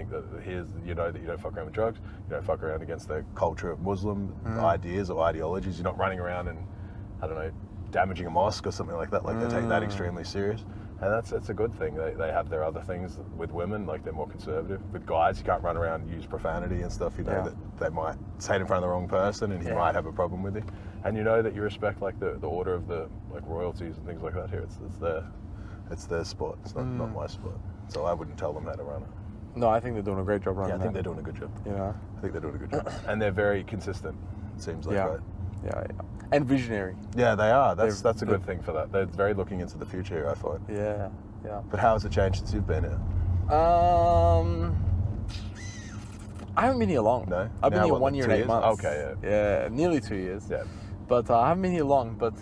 think that here's, you know, that you don't fuck around with drugs, you don't fuck around against the culture of Muslim ideas or ideologies. You're not running around and, I don't know, damaging a mosque or something like that. Like they take that extremely serious. And that's a good thing. They have their other things with women, like they're more conservative. With guys, you can't run around and use profanity and stuff, you know, that they might say it in front of the wrong person and he might have a problem with it. And you know that you respect like the order of the like royalties and things like that here. It's their sport. It's not my sport. So I wouldn't tell them how to run it. No, I think they're doing a great job running Yeah, I think they're doing a good job. Yeah. I think they're doing a good job. And they're very consistent, it seems like, right? Yeah. And visionary. Yeah, they are. That's a good thing for that. They're very looking into the future here, I find. Yeah. But how has it changed since you've been here? I haven't been here long. No? I've been Now here what, 1 year 2 and 8 years? months. Okay, Yeah, nearly 2 years. Yeah. But I haven't been here long. But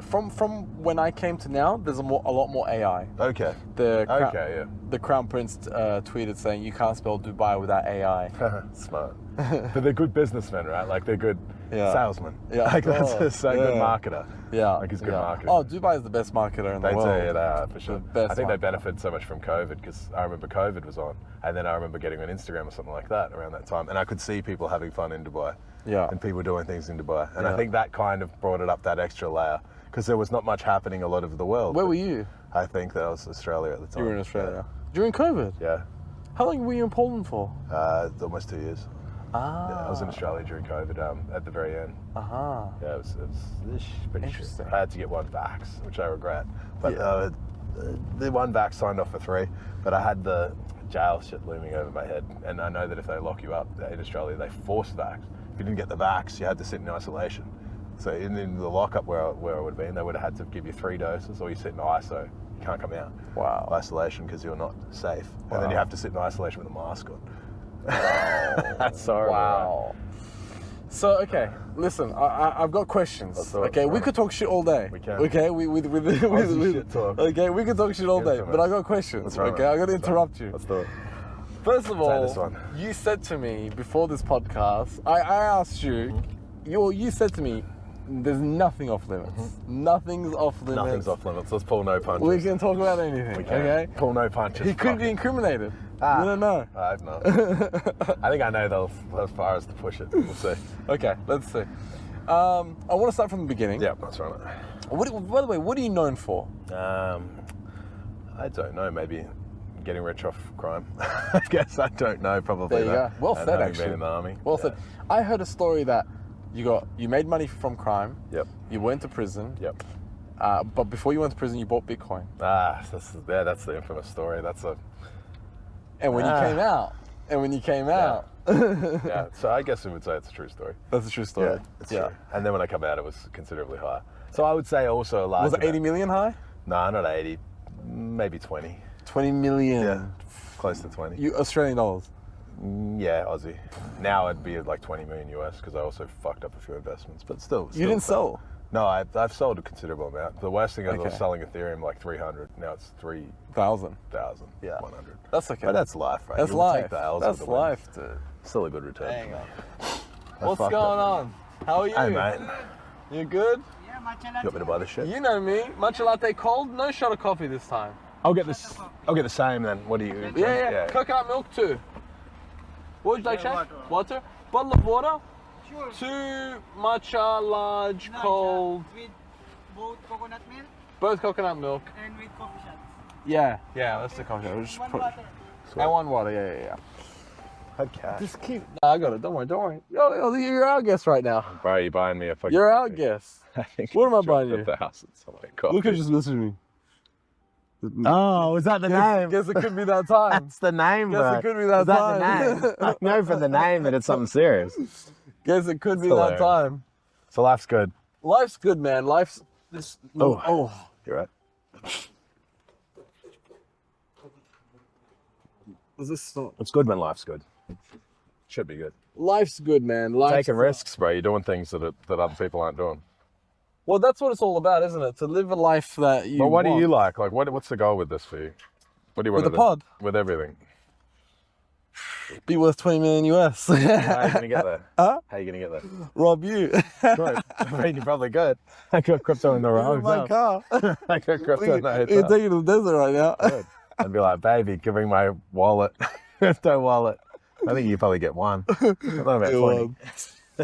from when I came to now, there's a lot more AI. Okay. The Crown Prince tweeted saying you can't spell Dubai without AI. Smart. But they're good businessmen, right? Like they're good salesmen. Yeah. Like that's a good marketer. Yeah. Like he's good marketing. Oh, Dubai is the best marketer in the world. They are, for sure. The best I think they marketer. benefited so much from COVID because I remember COVID was on and then I remember getting on Instagram or something like that around that time and I could see people having fun in Dubai. Yeah. And people doing things in Dubai. And I think that kind of brought it up that extra layer because there was not much happening a lot of the world. Where were you? I think that was Australia at the time. You were in Australia. During COVID? Yeah. How long were you in Poland for? Almost 2 years. Ah. Yeah, I was in Australia during COVID at the very end. Yeah, it was pretty Interesting. shit. I had to get one vax, which I regret. But the one vax signed off for 3, but I had the jail shit looming over my head. And I know that if they lock you up in Australia, they force vax. If you didn't get the vax, you had to sit in isolation. So in the lockup where I would have been, they would have had to give you 3 doses or you sit in ISO. You can't come out. Wow. Isolation because you're not safe. Wow. And then you have to sit in isolation with a mask on. That's horrible. Wow. So, okay, listen, I've got questions. Okay, we could talk shit all day. We can. Okay, with shit talk. Okay, we could talk shit all day, but I got questions. That's right, Okay, I'm gonna interrupt you. Let's do it. First of Say this all, one. you said to me before this podcast, I asked you, you said to me, there's nothing off limits. Nothing's off limits. Nothing's off limits. Let's pull no punches. We can talk about anything. We can. Okay. Pull no punches. He could Fuck be it. incriminated. We don't know. I have not. I think I know though as far as to push it. We'll see. Okay, let's see. I want to start from the beginning. Yeah, that's right. By the way, what are you known for? I don't know. Maybe getting rich off crime. I guess I don't know. Probably. There you go. Well and said, having actually. Been in the army. Well said. I heard a story that you made money from crime. Yep. You went to prison. Yep. But before you went to prison, you bought Bitcoin. That's the infamous story. And when you came out, Yeah. So I guess we would say it's a true story. that's a true story. Yeah, it's true. And then when I come out, it was considerably higher. So I would say also a large. Was it 80 million high? No, not 80. Maybe 20. 20 million. Yeah. Close to 20. You Australian dollars. Yeah, Aussie. Now it'd be like 20 million US because I also fucked up a few investments, but still. You didn't sell. No, I've sold a considerable amount. The worst thing is I was Okay. selling Ethereum like 300. Now it's 1,000. 3,000. Yeah. 100. That's okay. But that's life, right? That's You will life. Take the L's That's with the wins. life, dude. Still a good return. Hang for me. on. What's fucked going up. on? How are you? Hey, mate. You good? Yeah, matcha You want me to buy this shit? You know me. Matcha latte cold, no shot of coffee this time. I'll get this. I'll get the same then. What do you? Yeah. Coconut milk too. What would you like, Yeah, Shane? Water? Bottle of water? Sure. 2 matcha large cold, With both coconut milk both coconut milk. and with coffee shots. Yeah, let's do coffee. We'll just One put- water. And 1 water, yeah. Okay. Just keep. Nah, I got it. Don't worry. Yo, you're our guest right now. Bro, you buying me a fucking? You're our guest. I think What am I dropped buying at you? the house at somewhere. Coffee. Look at just listen to me. Oh, was that the name? Guess it could be that time. That's the name, Guess bro. it could be that Is that time. the name? I know from the name that it's something serious. Guess it could be Still that there. time. So life's good. Life's good, man. Life's this. Oh. You're right. Is this not? It's good when life's good. Should be good. Life's good, man. Life's Taking risks, bro. You're doing things that other people aren't doing. Well, that's what it's all about, isn't it? To live a life that you. But what want. do you like? Like, what's the goal with this for you? What do you want With to the do? pod? With everything. Be worth 20 million US. How are you gonna get there? Huh? How are you gonna get there? Rob you. Good. I mean, you're probably good. I got crypto in the In wrong. my car. I got crypto in the You're hotel. taking to the desert right now. Good. I'd be like, baby, give me my wallet, crypto wallet. I think you probably get one. I don't know about 20.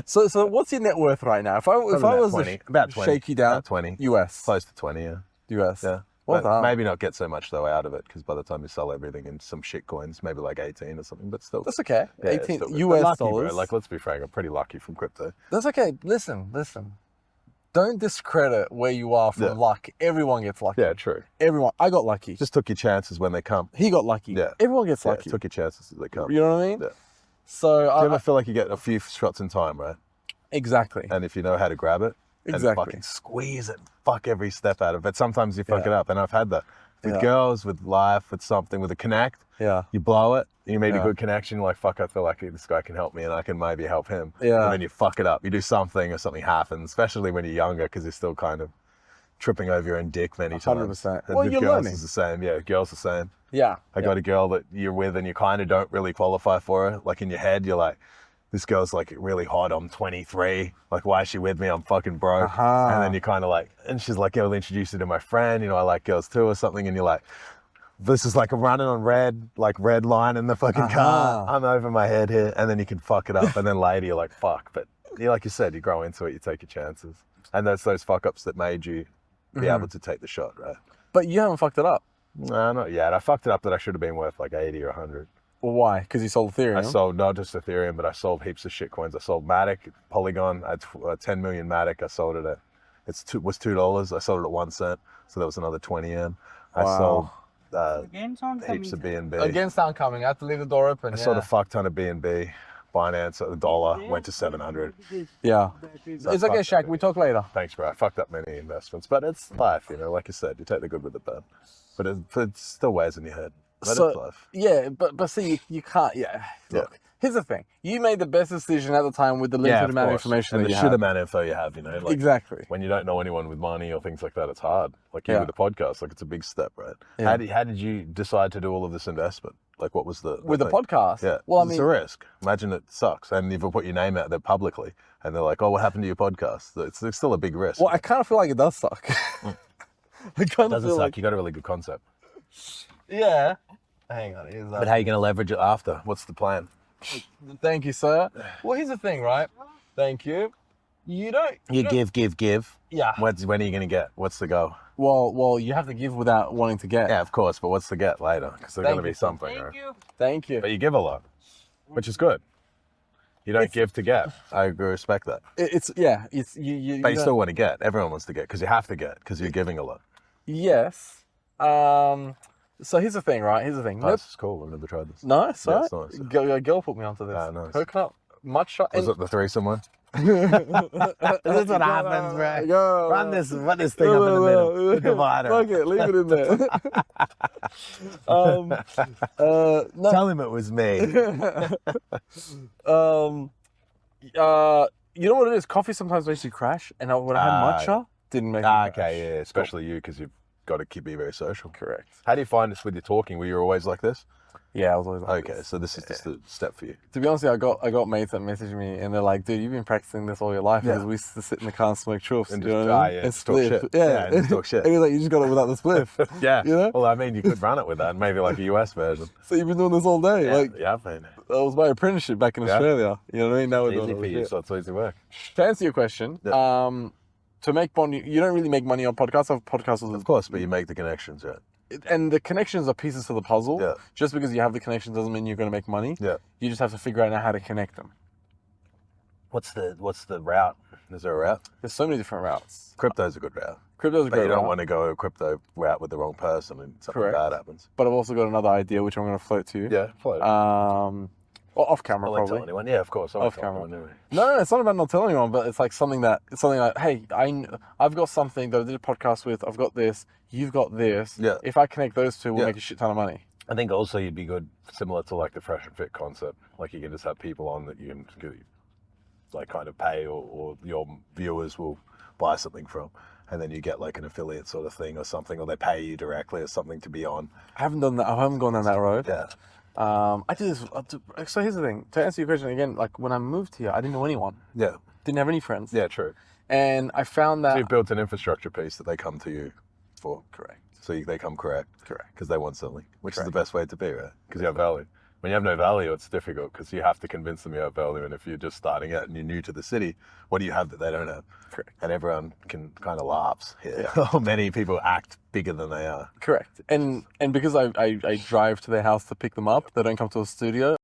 So what's your net worth right now? If I About was 20. to About 20. shake you down, About 20. US, Close to 20, yeah. US. Yeah. Well But done. maybe not get so much though out of it, because by the time you sell everything in some shit coins, maybe like 18 or something, but still. That's okay. Yeah, 18 still good. US But lucky, dollars. Bro. Like, let's be frank, I'm pretty lucky from crypto. That's okay. Listen. Don't discredit where you are from Yeah. luck. Everyone gets lucky. Yeah, true. Everyone. I got lucky. Just took your chances when they come. He got lucky. Yeah. Everyone gets Yeah, lucky. took your chances as they come. You know what I mean? Yeah. So Do you ever feel like you get a few shots in time, right? exactly. And if you know how to grab it, Exactly. and fucking squeeze it, fuck every step out of it. But sometimes you fuck Yeah. it up, and I've had that with Yeah. girls, with life, with something, with a connect. Yeah. You blow it, you made a Yeah. good connection, you're like, fuck, I feel like this guy can help me and I can maybe help him. Yeah. And then you fuck it up. You do something or something happens, especially when you're younger, because you're still kind of tripping over your own dick many times. 100%. And Well, with you're girls learning. is the same. Yeah, girls the same. Yeah. I got a girl that you're with and you kind of don't really qualify for her. Like in your head, you're like, this girl's like really hot. I'm 23. Like, why is she with me? I'm fucking broke. Uh-huh. And then you kind of like, and she's like, I'll introduce you to my friend. You know, I like girls too or something. And you're like, this is like a running on red line in the fucking car. I'm over my head here. And then you can fuck it up. And then later you're like, fuck. But like you said, you grow into it, you take your chances. And that's those fuck ups that made you be able to take the shot, right? But you haven't fucked it up. No, not yet. I fucked it up that I should have been worth like 80 or 100. Well, why? Because you sold Ethereum. I sold not just Ethereum, but I sold heaps of shit coins. I sold Matic, Polygon. I had 10 million Matic. I sold it at, was $2. I sold it at 1 cent. So that was another 20 yen. I Wow. sold Again, sound heaps of coming. BNB. Again, sound coming. I have to leave the door open. I sold a fuck ton of BNB. Binance at $1 went to 700. Yeah. So It's I okay, fucked Shaq. up We talk later. Thanks, bro. I fucked up many investments, but it's life, you know. Like you said, you take the good with the bad. But it still weighs in your head. But it's life. Yeah, but see, you can't. Yeah. Look, here's the thing. You made the best decision at the time with the limited amount of information and that the you shit had. amount of info you have, you know. Like, Exactly. when you don't know anyone with money or things like that, it's hard. Like you Yeah. with the podcast, like it's a big step, right? Yeah. How did you decide to do all of this investment? Like what was the With the thing? podcast. Yeah. Well, I it's mean, a risk. Imagine it sucks, and you've put your name out there publicly, and they're like, "Oh, what happened to your podcast?" It's still a big risk. well, I kind of feel like it does suck. I kind it of doesn't feel suck. like. You got a really good concept. Yeah. Hang on. Here's But how are you going to leverage it after? What's the plan? Thank you, sir. Well, here's the thing, right? Thank you. You don't. You don't- give. Yeah. When are you going to get? What's the goal? Well, you have to give without wanting to get. Yeah, of course, but what's the get later? Because there's Thank going to be you. something. Thank right? you. Thank you. But you give a lot, which is good. You don't give to get. I respect that. It's yeah. It's you. But you don't- still want to get. Everyone wants to get because you have to get because you're giving a lot. Yes. So here's the thing, right? Here's the thing. Oh, Nope. this is cool. I've never tried this. Nice, Yeah, right? it's nice. Girl put me onto this. Ah, nice. Coconut matcha. Was it the threesome one? This is what happens, bro. Go. Run this thing up in the middle. The divider. Fuck it, leave it in there. No, Tell him it was me. you know what it is? Coffee sometimes makes you crash, and when I had matcha, didn't make me crash. Okay, yeah, especially you because you've got to be very social. Correct. How do you find this with your talking? Were you always like this? Yeah, I was always like Okay, this. so this is just a step for you. To be honest, with you, I got mates that message me, and they're like, "Dude, you've been practicing this all your life." Yeah. Because we used to sit in the car and smoke chuffs, And you know just- what I mean? yeah, And just talk spliff. shit. Yeah, Yeah, and just talk shit. And he's like, "You just got it without the spliff." Yeah. You know? Well, I mean, you could run it with that, maybe like a US version. So you've been doing this all day. Yeah, Like yeah, man. that was my apprenticeship back in Yeah. Australia. You know what I mean? Now we're It's doing easy it for with you, shit. so it's easy work. To answer your question, Yeah. to make money, you don't really make money on podcasts. I have podcasts with Of course, but you make the connections, right? and the connections are pieces to the puzzle. Yeah. Just because you have the connections doesn't mean you're going to make money. Yeah. You just have to figure out how to connect them. What's the route? Is there a route? There's so many different routes. Crypto's a good route. Crypto's a But great you don't route, want to go a crypto route with the wrong person and something Correct. bad happens. but I've also got another idea which I'm going to float to you. Yeah, float. Or off camera I won't tell probably. anyone. Yeah, of course. I won't Off tell camera. anyone, anyway. No, it's not about not telling anyone, but it's like something like, hey, I've got something that I did a podcast with. I've got this. You've got this. Yeah. If I connect those two, we'll Yeah. make a shit ton of money. I think also you'd be good, similar to like the Fresh and Fit concept. Like you can just have people on that you can like kind of pay or your viewers will buy something from. And then you get like an affiliate sort of thing or something, or they pay you directly or something to be on. I haven't done that. I haven't gone down that road. Yeah. I do this. So here's the thing. To answer your question again, like when I moved here, I didn't know anyone. Yeah. Didn't have any friends. Yeah, true. And I found So that. you've built an infrastructure piece that they come to you for. Correct. they come correct. Correct. Because they want something, which is the Correct. best way to be, right? Because you have value. When you have no value, it's difficult because you have to convince them you have value. And if you're just starting out and you're new to the city, what do you have that they don't have? Correct. And everyone can kind of laughs here. Many people act bigger than they are. Correct. And because I drive to their house to pick them up, they don't come to a studio.